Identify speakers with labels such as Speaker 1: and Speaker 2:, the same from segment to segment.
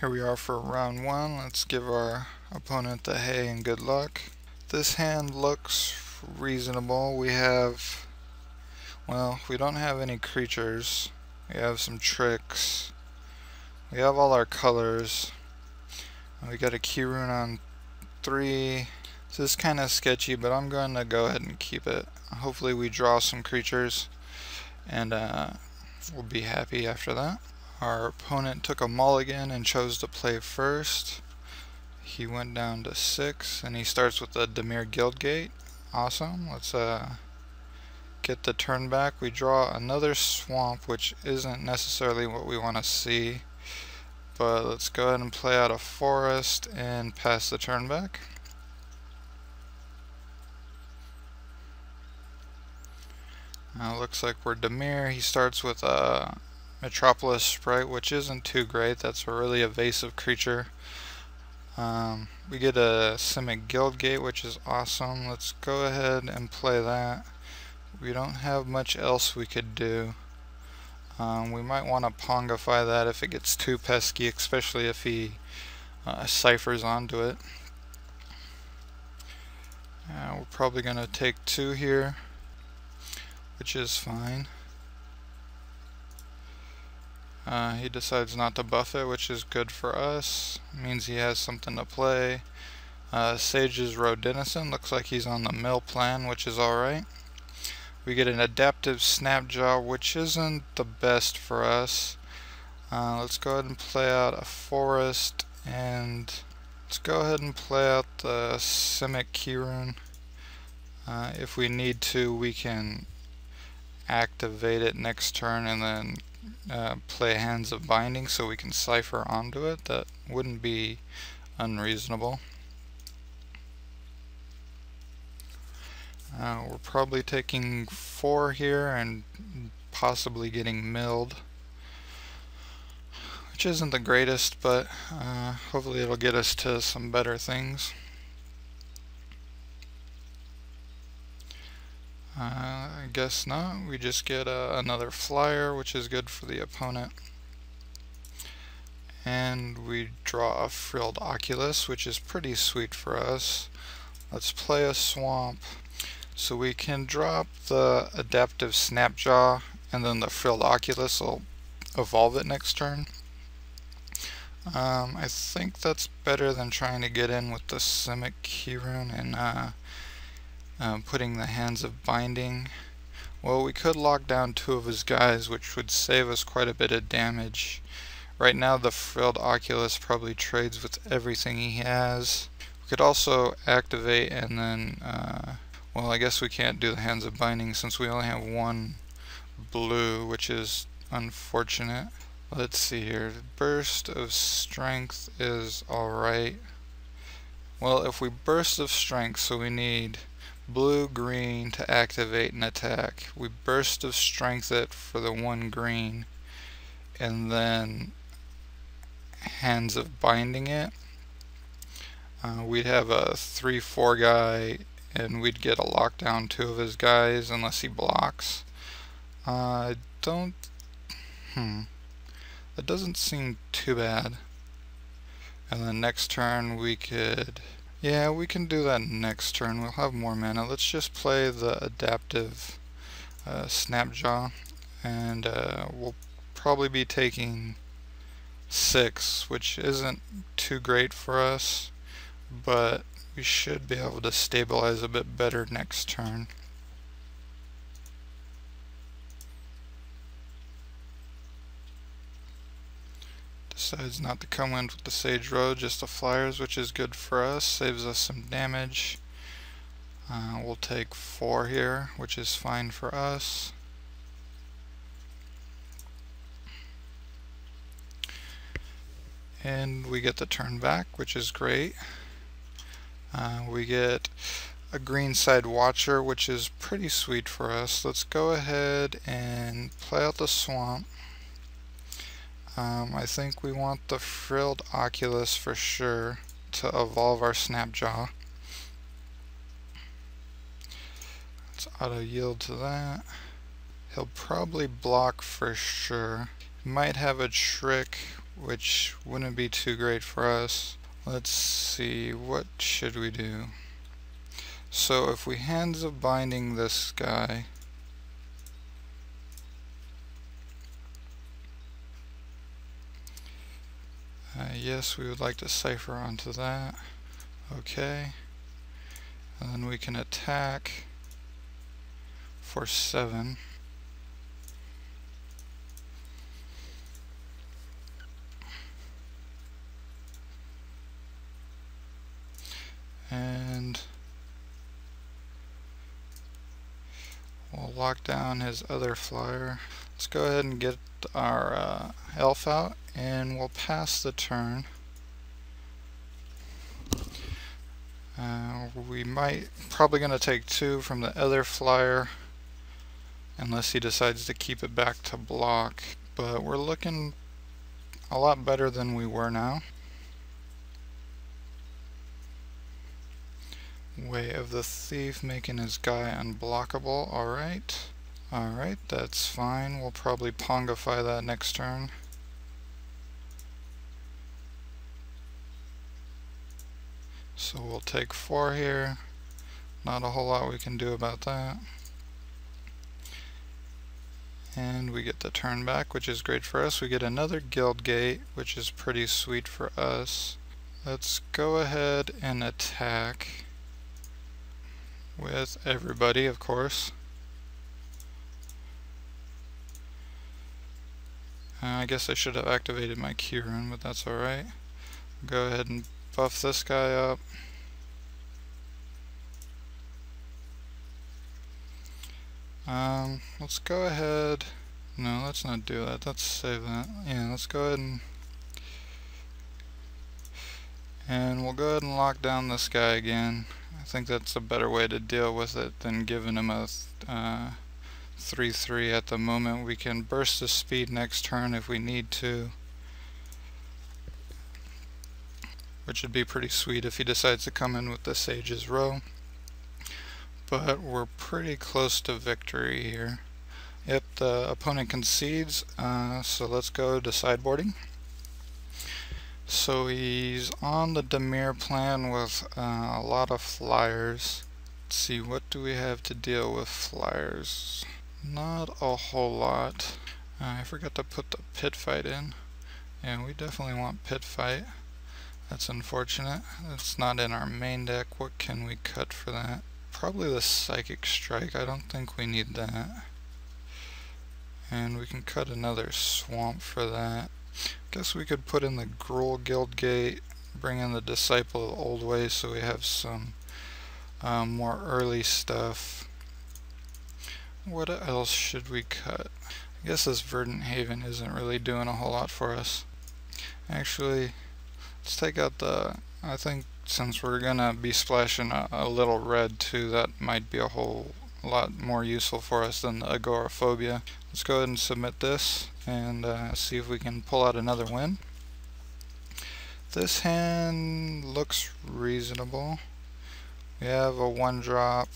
Speaker 1: Here we are for round one. Let's give our opponent the hey and good luck. This hand looks reasonable. We have, well, we don't have any creatures. We have some tricks. We have all our colors. We got a key rune on 3. This is kind of sketchy, but I'm going to go ahead and keep it. Hopefully we draw some creatures, and we'll be happy after that. Our opponent took a mulligan and chose to play first. He went down to 6, and he starts with the Dimir Guildgate. Awesome. Let's get the turn back. We draw another swamp, which isn't necessarily what we want to see. But let's go ahead and play out a forest and pass the turn back. Looks like we're Dimir. He starts with a Metropolis Sprite, which isn't too great. That's a really evasive creature. We get a Simic Guildgate, which is awesome. Let's go ahead and play that. We don't have much else we could do. We might want to pongify that if it gets too pesky, especially if he ciphers onto it. We're probably going to take 2 here, which is fine. He decides not to buff it, which is good for us. It means he has something to play. Sage's Rodinison looks like he's on the mill plan, which is alright. We get an adaptive Snapjaw, which isn't the best for us. Let's go ahead and play out a forest, and let's go ahead and play out the Simic Keyrune. If we need to, we can activate it next turn and then play Hands of Binding so we can cipher onto it. That wouldn't be unreasonable. We're probably taking 4 here and possibly getting milled, which isn't the greatest, but hopefully it'll get us to some better things. I guess not. We just get another flyer, which is good for the opponent. And we draw a Frilled Oculus, which is pretty sweet for us. Let's play a swamp. So we can drop the adaptive Snapjaw, and then the Frilled Oculus will evolve it next turn. I think that's better than trying to get in with the Simic Keyrune and putting the Hands of Binding. Well, we could lock down 2 of his guys, which would save us quite a bit of damage. Right now the Frilled Oculus probably trades with everything he has. We could also activate and then well, I guess we can't do the Hands of Binding since we only have 1 blue, which is unfortunate. Let's see here. Burst of Strength is alright. Well, if we Burst of Strength, so we need blue, green to activate and attack. We Burst of Strength it for the 1 green, and then Hands of Binding it. We'd have a 3/4 guy, and we'd get a lockdown 2 of his guys unless he blocks. That doesn't seem too bad. And then next turn we could, yeah, we can do that next turn. We'll have more mana. Let's just play the adaptive Snapjaw, and we'll probably be taking 6, which isn't too great for us, but we should be able to stabilize a bit better next turn. Decides not to come in with the Sage Road, just the flyers, which is good for us, saves us some damage. We'll take 4 here, which is fine for us. And we get the turn back, which is great. We get a Greenside Watcher, which is pretty sweet for us. Let's go ahead and play out the swamp. I think we want the Frilled Oculus for sure to evolve our Snapjaw. Let's auto yield to that. He'll probably block for sure. He might have a trick which wouldn't be too great for us. Let's see, what should we do? So if we hands of binding this guy, yes, we would like to cipher onto that. Okay. And then we can attack for 7. And we'll lock down his other flyer. Let's go ahead and get our elf out, and we'll pass the turn. We probably going to take 2 from the other flyer, unless he decides to keep it back to block. But we're looking a lot better than we were now. Way of the Thief, making his guy unblockable. Alright. Alright, that's fine. We'll probably pongify that next turn. So we'll take 4 here. Not a whole lot we can do about that. And we get the turn back, which is great for us. We get another guild gate, which is pretty sweet for us. Let's go ahead and attack with everybody, of course. I guess I should have activated my key rune, but that's alright. Go ahead and buff this guy up. Let's go ahead. No, let's not do that. Let's save that. Yeah, let's go ahead and we'll go ahead and lock down this guy again. I think that's a better way to deal with it than giving him a 3/3 at the moment. We can burst his speed next turn if we need to, which would be pretty sweet if he decides to come in with the Sage's Row. But we're pretty close to victory here. Yep, the opponent concedes, so let's go to sideboarding. So he's on the Dimir plan with a lot of flyers. Let's see, what do we have to deal with flyers? Not a whole lot. I forgot to put the pit fight in. Yeah, we definitely want pit fight. That's unfortunate. It's not in our main deck. What can we cut for that? Probably the Psychic Strike. I don't think we need that. And we can cut another swamp for that. Guess we could put in the Gruul Guild Gate, bring in the Disciple of Old Ways so we have some more early stuff. What else should we cut? I guess this Verdant Haven isn't really doing a whole lot for us. Actually, let's take out the, I think since we're gonna be splashing a little red too, that might be a whole lot more useful for us than the Agoraphobia. Let's go ahead and submit this and see if we can pull out another win. This hand looks reasonable. We have a 1-drop.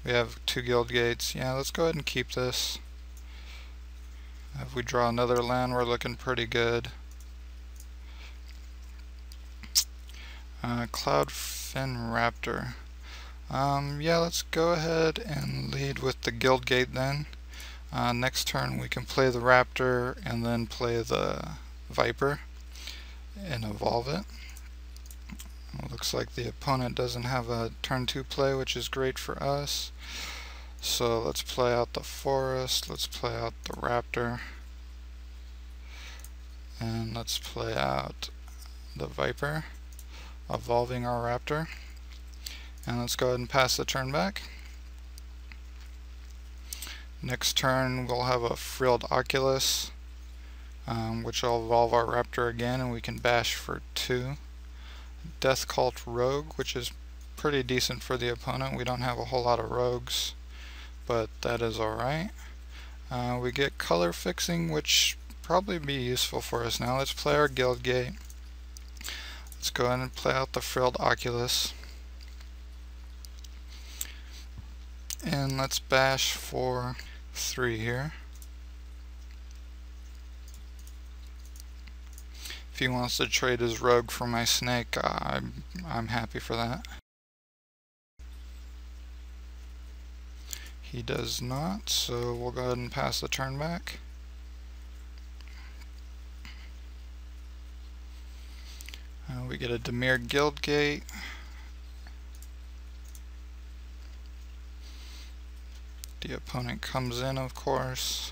Speaker 1: We have 2 guild gates. Yeah, let's go ahead and keep this. If we draw another land, we're looking pretty good. Cloudfin Raptor. Yeah, let's go ahead and lead with the guild gate then. Next turn we can play the Raptor and then play the Viper and evolve it. Looks like the opponent doesn't have a turn 2 play, which is great for us. So let's play out the Forest, let's play out the Raptor, and let's play out the Viper, evolving our Raptor. And let's go ahead and pass the turn back. Next turn we'll have a Frilled Oculus, which will evolve our Raptor again, and we can bash for 2. Death Cult Rogue, which is pretty decent for the opponent. We don't have a whole lot of rogues, but that is alright. We get color fixing, which probably be useful for us now. Let's play our guild gate. Let's go ahead and play out the Frilled Oculus. And let's bash for 3 here. If he wants to trade his rogue for my snake, I'm happy for that. He does not, so we'll go ahead and pass the turn back. We get a Dimir Guildgate. The opponent comes in, of course.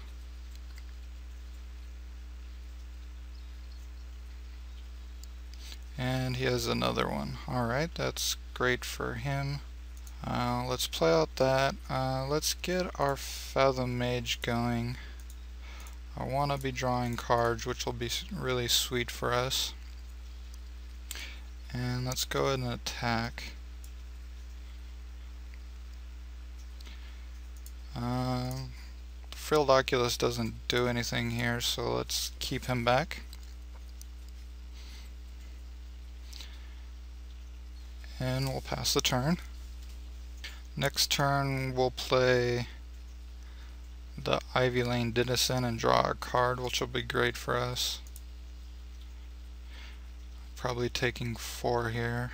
Speaker 1: And he has another one. Alright, that's great for him. Let's play out that. Let's get our Fathom Mage going. I want to be drawing cards, which will be really sweet for us. And let's go ahead and attack. Frilled Oculus doesn't do anything here, so let's keep him back. And we'll pass the turn. Next turn we'll play the Ivy Lane Denizen and draw a card, which will be great for us. Probably taking 4 here.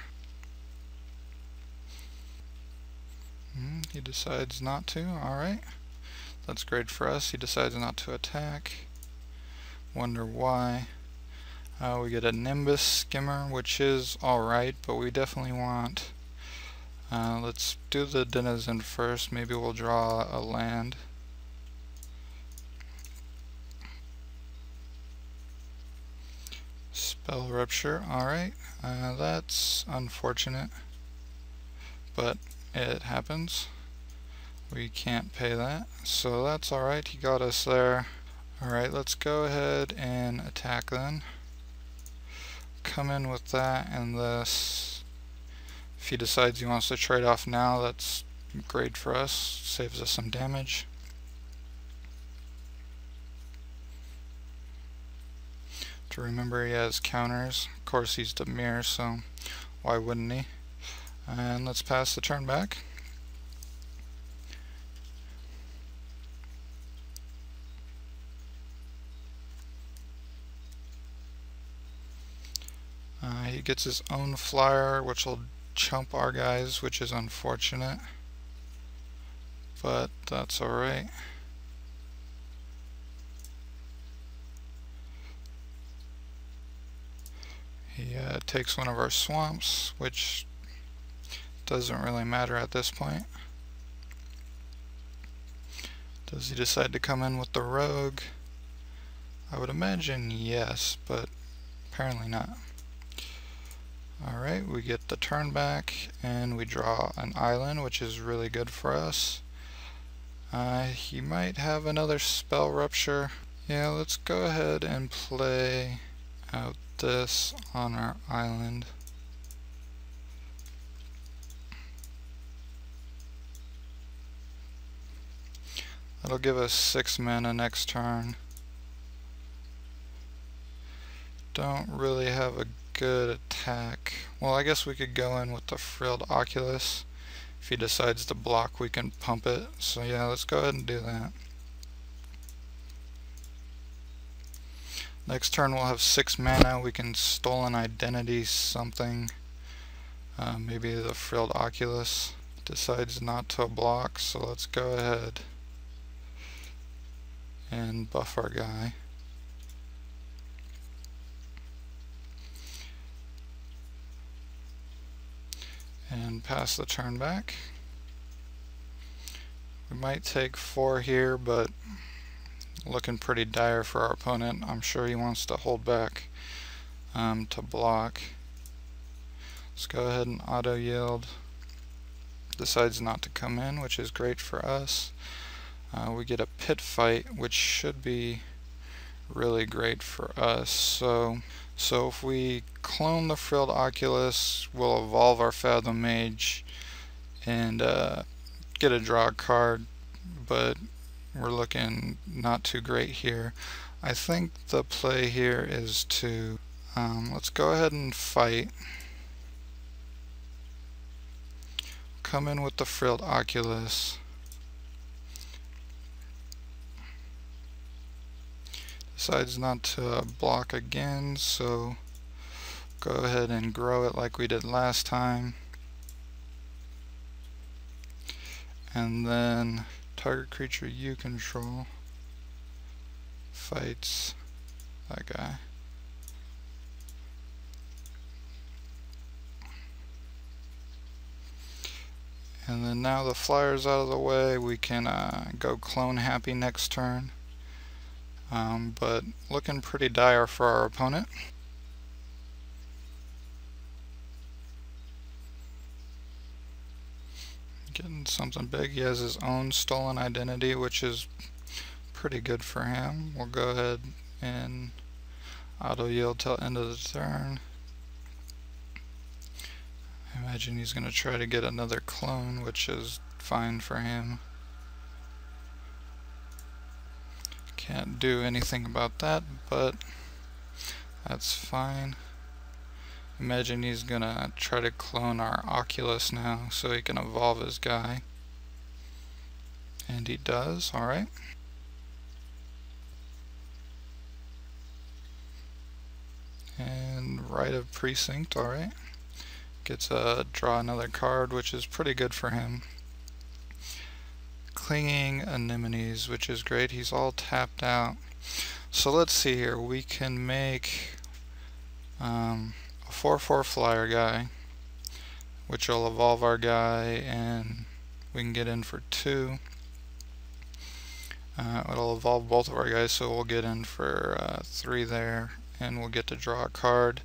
Speaker 1: He decides not to. Alright. That's great for us. He decides not to attack. Wonder why. We get a Nimbus Skimmer, which is alright, but we definitely want... let's do the Denizen first. Maybe we'll draw a land. Spell Rupture, alright. That's unfortunate, but it happens. We can't pay that, so that's alright. He got us there. Alright, let's go ahead and attack then. Come in with that and this. If he decides he wants to trade off now, that's great for us. Saves us some damage. To remember, he has counters. Of course, he's Dimir, so why wouldn't he? And let's pass the turn back. He gets his own flyer, which will chump our guys, which is unfortunate, but that's alright. He takes one of our swamps, which doesn't really matter at this point. Does he decide to come in with the rogue? I would imagine yes, but apparently not. Alright, we get the turn back and we draw an island, which is really good for us. He might have another Spell Rupture. Yeah, let's go ahead and play out this on our island. That'll give us 6 mana next turn. Don't really have a good attack. Well, I guess we could go in with the Frilled Oculus. If he decides to block, we can pump it. So yeah, let's go ahead and do that. Next turn we'll have 6 mana. We can Stolen Identity something. Maybe the Frilled Oculus decides not to block, so let's go ahead and buff our guy. And pass the turn back. We might take 4 here, but looking pretty dire for our opponent. I'm sure he wants to hold back to block. Let's go ahead and auto yield. Decides not to come in, which is great for us. We get a pit fight, which should be really great for us. So if we clone the Frilled Oculus, we'll evolve our Fathom Mage and get a draw card, but we're looking not too great here. I think the play here is to let's go ahead and fight. Come in with the Frilled Oculus. Decides not to block again, so go ahead and grow it like we did last time. And then target creature you control fights that guy. And then now the flyer's out of the way, we can go clone happy next turn. But looking pretty dire for our opponent. Getting something big. He has his own stolen identity, which is pretty good for him. We'll go ahead and auto yield till end of the turn. I imagine he's going to try to get another clone, which is fine for him. Can't do anything about that, but that's fine. Imagine he's going to try to clone our Oculus now so he can evolve his guy. And he does, alright. And Rite of Precinct, alright. Gets a draw another card, which is pretty good for him. Clinging Anemones, which is great. He's all tapped out. So let's see here. We can make a 4/4 flyer guy, which will evolve our guy, and we can get in for 2. It'll evolve both of our guys, so we'll get in for 3 there, and we'll get to draw a card.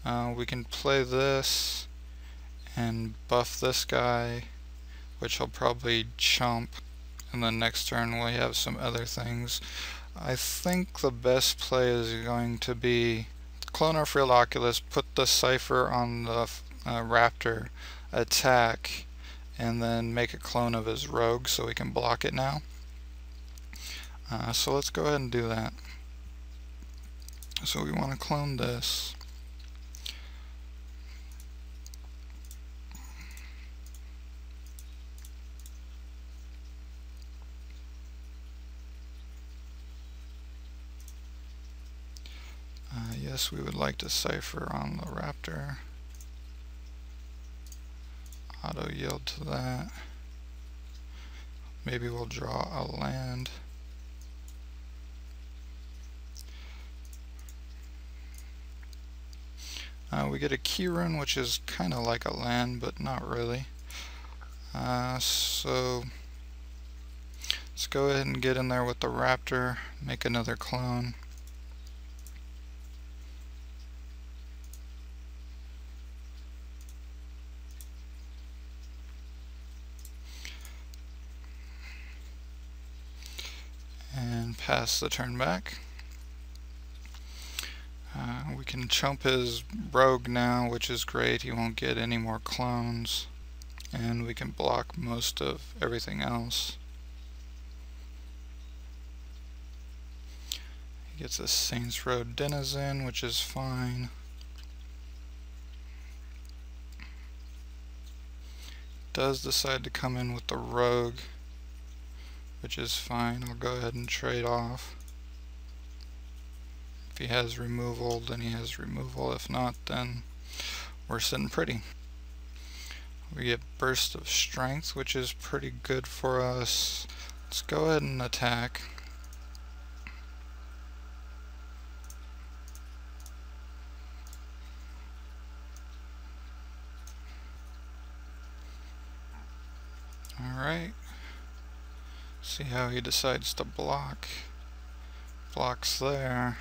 Speaker 1: We can play this and buff this guy, which will probably chump, and then next turn we have some other things. I think the best play is going to be clone our Field Oculus, put the Cipher on the Raptor, attack, and then make a clone of his Rogue so we can block it now. So let's go ahead and do that. So we want to clone this. Yes, we would like to Cipher on the Raptor. Auto yield to that. Maybe we'll draw a land. We get a key rune, which is kind of like a land, but not really. So let's go ahead and get in there with the Raptor, make another clone. And pass the turn back. We can chump his Rogue now, which is great. He won't get any more clones. And we can block most of everything else. He gets a Saints Row Denizen, which is fine. Does decide to come in with the Rogue, which is fine. I'll go ahead and trade off. If he has removal, then he has removal. If not, then we're sitting pretty. We get Burst of Strength, which is pretty good for us. Let's go ahead and attack. Alright. See how he decides to block. Blocks there.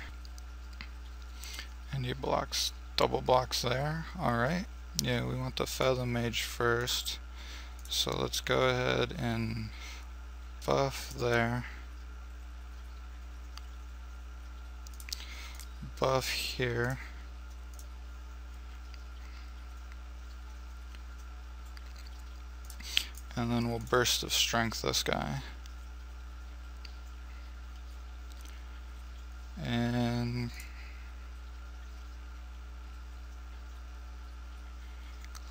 Speaker 1: And he blocks, double blocks there. Alright. Yeah, we want the Feather Mage first. So let's go ahead and buff there. Buff here. And then we'll Burst of Strength this guy. And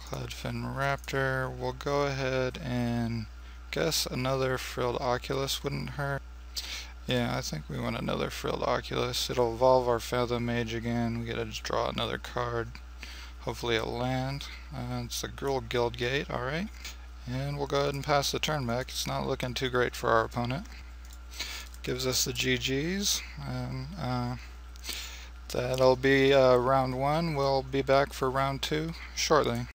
Speaker 1: Cloudfin Raptor, we'll go ahead and guess another Frilled Oculus wouldn't hurt. Yeah, I think we want another Frilled Oculus. It'll evolve our Feather Mage again. We gotta just draw another card. Hopefully it'll land. It's a girl guild gate, alright. And we'll go ahead and pass the turn back. It's not looking too great for our opponent. Gives us the GGs. That'll be round 1. We'll be back for round 2 shortly.